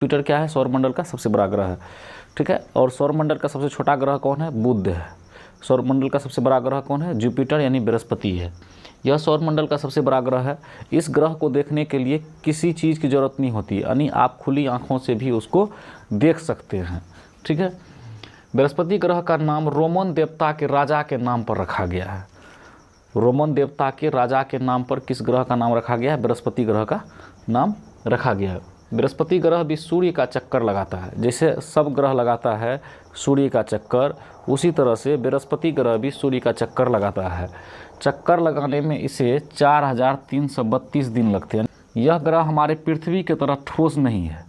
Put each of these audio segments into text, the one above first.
Jupiter क्या है, सौरमंडल का सबसे बड़ा ग्रह है, ठीक है। और सौरमंडल का सबसे छोटा ग्रह कौन है, बुध है। सौरमंडल का सबसे बड़ा ग्रह कौन है, जुपिटर यानी बृहस्पति है। यह सौरमंडल का सबसे बड़ा ग्रह है। इस ग्रह को देखने के लिए किसी चीज़ की ज़रूरत नहीं होती, यानी आप खुली आँखों से भी उसको देख सकते हैं, ठीक है। बृहस्पति ग्रह का नाम रोमन देवता के राजा के नाम पर रखा गया है। रोमन देवता के राजा के नाम पर किस ग्रह का नाम रखा गया है, बृहस्पति ग्रह का नाम रखा गया है। बृहस्पति ग्रह भी सूर्य का चक्कर लगाता है, जैसे सब ग्रह लगाता है सूर्य का चक्कर, उसी तरह से बृहस्पति ग्रह भी सूर्य का चक्कर लगाता है। चक्कर लगाने में इसे 4332 दिन लगते हैं। यह ग्रह हमारे पृथ्वी की तरह ठोस नहीं है।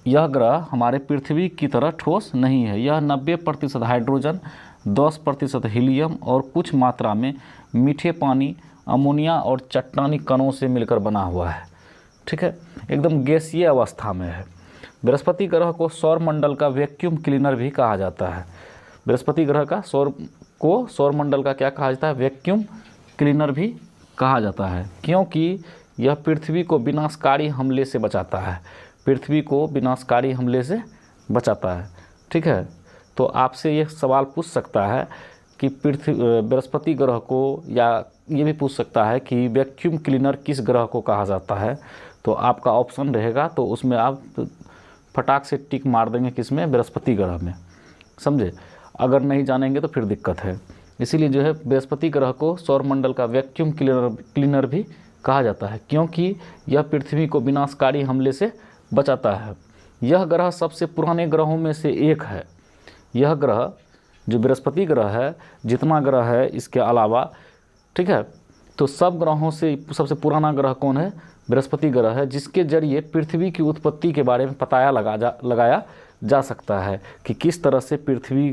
यह ग्रह हमारे पृथ्वी की तरह ठोस नहीं है। यह 90% हाइड्रोजन, 10% हीलियम और कुछ मात्रा में मीठे पानी, अमोनिया और चट्टानी कणों से मिलकर बना हुआ है, ठीक है। एकदम गैसीय अवस्था में है। बृहस्पति ग्रह को सौरमंडल का वैक्यूम क्लीनर भी कहा जाता है। बृहस्पति ग्रह का सौरमंडल का क्या कहा जाता है, वैक्यूम क्लीनर भी कहा जाता है, क्योंकि यह पृथ्वी को विनाशकारी हमले से बचाता है। पृथ्वी को विनाशकारी हमले से बचाता है, ठीक है। तो आपसे ये सवाल पूछ सकता है कि बृहस्पति ग्रह को, या ये भी पूछ सकता है कि वैक्यूम क्लीनर किस ग्रह को कहा जाता है। तो आपका ऑप्शन रहेगा, तो उसमें आप फटाक से टिक मार देंगे, किसमें, बृहस्पति ग्रह में, समझे। अगर नहीं जानेंगे तो फिर दिक्कत है। इसीलिए जो है बृहस्पति ग्रह को सौरमंडल का वैक्यूम क्लीनर भी कहा जाता है, क्योंकि यह पृथ्वी को विनाशकारी हमले से बचाता है। यह ग्रह सबसे पुराने ग्रहों में से एक है। यह ग्रह जो बृहस्पति ग्रह है, जितना ग्रह है इसके अलावा, ठीक है, तो सब ग्रहों से सबसे पुराना ग्रह कौन है, बृहस्पति ग्रह है, जिसके जरिए पृथ्वी की उत्पत्ति के बारे में पता लगाया जा सकता है कि किस तरह से पृथ्वी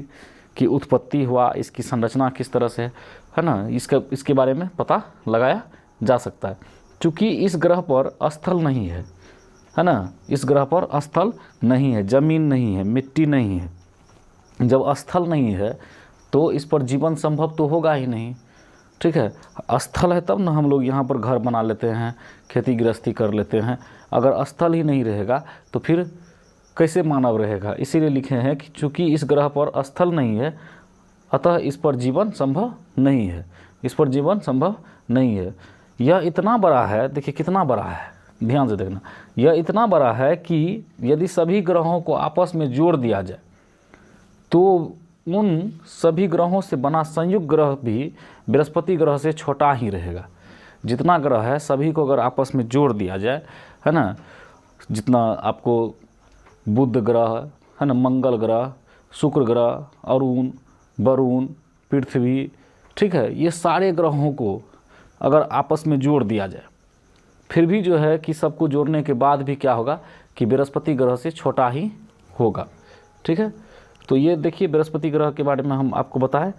की उत्पत्ति हुआ, इसकी संरचना किस तरह से है ना, इसके बारे में पता लगाया जा सकता है। चूँकि इस ग्रह पर स्थल नहीं है ना, इस ग्रह पर स्थल नहीं है, ज़मीन नहीं है, मिट्टी नहीं है। जब स्थल नहीं है तो इस पर जीवन संभव तो होगा ही नहीं, ठीक है। स्थल है तब ना हम लोग यहाँ पर घर बना लेते हैं, खेती गृहस्थी कर लेते हैं। अगर स्थल ही नहीं रहेगा तो फिर कैसे मानव रहेगा। इसीलिए लिखे हैं कि चूँकि इस ग्रह पर स्थल नहीं है, अतः इस पर जीवन संभव नहीं है, इस पर जीवन संभव नहीं है। यह इतना बड़ा है, देखिए कितना बड़ा है, ध्यान से देखना। यह इतना बड़ा है कि यदि सभी ग्रहों को आपस में जोड़ दिया जाए तो उन सभी ग्रहों से बना संयुक्त ग्रह भी बृहस्पति ग्रह से छोटा ही रहेगा। जितना ग्रह है सभी को अगर आपस में जोड़ दिया जाए, है ना, जितना आपको बुध ग्रह, है ना, मंगल ग्रह, शुक्र ग्रह, अरुण, वरुण, पृथ्वी, ठीक है, ये सारे ग्रहों को अगर आपस में जोड़ दिया जाए, फिर भी जो है कि सबको जोड़ने के बाद भी क्या होगा कि बृहस्पति ग्रह से छोटा ही होगा, ठीक है। तो ये देखिए बृहस्पति ग्रह के बारे में हम आपको बताएं।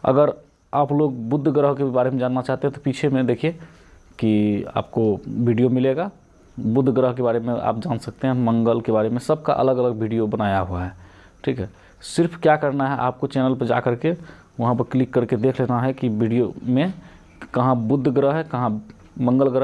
अगर आप लोग बुध ग्रह के बारे में जानना चाहते हैं तो पीछे में देखिए कि आपको वीडियो मिलेगा। बुध ग्रह के बारे में आप जान सकते हैं, मंगल के बारे में, सबका अलग अलग वीडियो बनाया हुआ है, ठीक है। सिर्फ क्या करना है, आपको चैनल पर जा करके वहाँ पर क्लिक करके देख लेना है कि वीडियो में कहाँ बुध ग्रह है, कहाँ मंगल ग्रह।